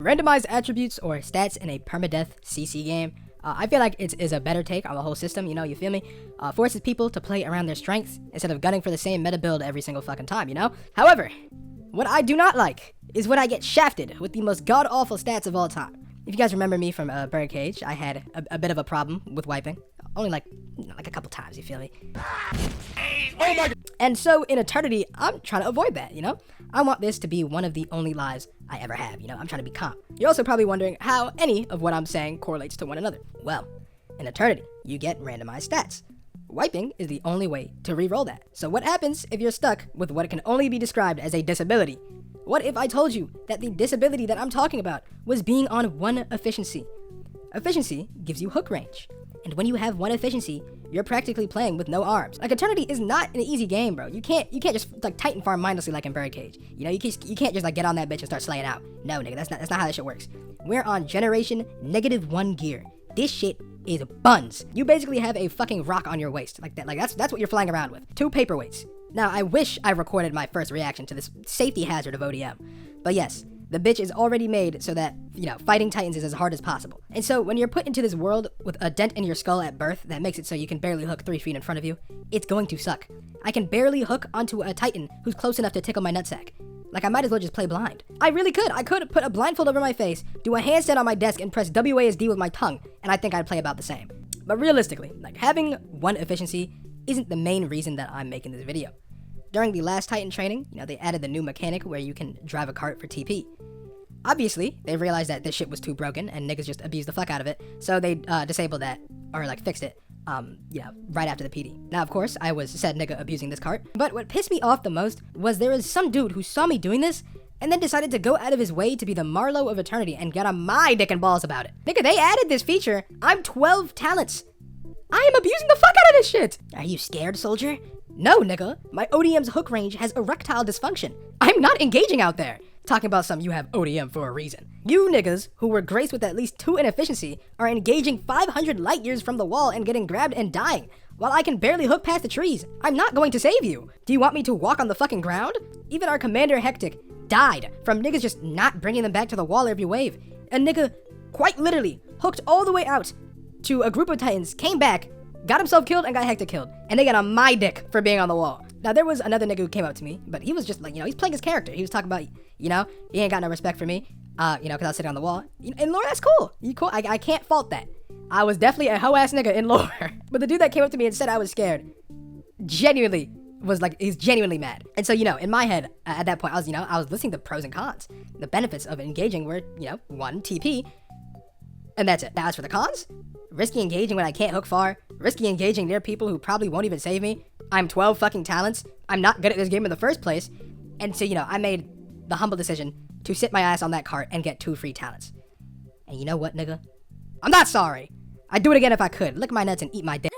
Randomized attributes or stats in a permadeath CC game. I feel like it is a better take on the whole system, you feel me? Forces people to play around their strengths instead of gunning for the same meta build every single fucking time, However, what I do not like is when I get shafted with the most god-awful stats of all time. If you guys remember me from Birdcage, I had a bit of a problem with wiping. Only like a couple times, you feel me? Oh my! And so in Eternity, I'm trying to avoid that, I want this to be one of the only lives I ever have, I'm trying to be calm. You're also probably wondering how any of what I'm saying correlates to one another. Well, in Eternity, you get randomized stats. Wiping is the only way to re-roll that. So what happens if you're stuck with what can only be described as a disability? What if I told you that the disability that I'm talking about was being on 1 efficiency? Efficiency gives you hook range. And when you have 1 efficiency, you're practically playing with no arms. Like, Eternity is not an easy game, bro. You can't just like Titan farm mindlessly like in Birdcage. You can't just like get on that bitch and start slaying out. No, nigga, that's not how that shit works. We're on generation -1 gear. This shit is buns. You basically have a fucking rock on your waist like that. Like that's what you're flying around with. 2 paperweights. Now, I wish I recorded my first reaction to this safety hazard of ODM. But yes, the bitch is already made so that, fighting Titans is as hard as possible. And so when you're put into this world with a dent in your skull at birth that makes it so you can barely hook 3 feet in front of you, it's going to suck. I can barely hook onto a Titan who's close enough to tickle my nutsack. Like, I might as well just play blind. I really could. I could put a blindfold over my face, do a handstand on my desk, and press WASD with my tongue, and I think I'd play about the same. But realistically, like, having 1 efficiency isn't the main reason that I'm making this video. During the last Titan training, they added the new mechanic where you can drive a cart for TP. Obviously, they realized that this shit was too broken and niggas just abused the fuck out of it, so they disabled that, or like fixed it, right after the PD. Now, of course, I was said nigga abusing this cart, but what pissed me off the most was there was some dude who saw me doing this and then decided to go out of his way to be the Marlowe of Eternity and get on my dick and balls about it. Nigga, they added this feature. I'm 12 talents. I am abusing the fuck out of this shit. Are you scared, soldier? No, nigga. My ODM's hook range has erectile dysfunction. I'm not engaging out there. Talking about some you have ODM for a reason. You niggas, who were graced with at least 2 in efficiency, are engaging 500 light years from the wall and getting grabbed and dying, while I can barely hook past the trees. I'm not going to save you. Do you want me to walk on the fucking ground? Even our Commander Hectic died from niggas just not bringing them back to the wall every wave. A nigga, quite literally, hooked all the way out to a group of Titans, came back, got himself killed, and got Hectic killed. And they got on my dick for being on the wall. Now, there was another nigga who came up to me, but he was just like, he's playing his character. He was talking about, he ain't got no respect for me, because I was sitting on the wall. In lore, that's cool. You cool? I can't fault that. I was definitely a hoe-ass nigga in lore. But the dude that came up to me and said I was scared, genuinely was like, he's genuinely mad. And so, in my head, at that point, I was listening to pros and cons. The benefits of engaging were, 1, TP, and that's it. Now, as for the cons, risky engaging when I can't hook far, risky engaging near people who probably won't even save me. I'm 12 fucking talents. I'm not good at this game in the first place. And so, I made the humble decision to sit my ass on that cart and get 2 free talents. And you know what, nigga? I'm not sorry. I'd do it again if I could. Lick my nuts and eat my dick.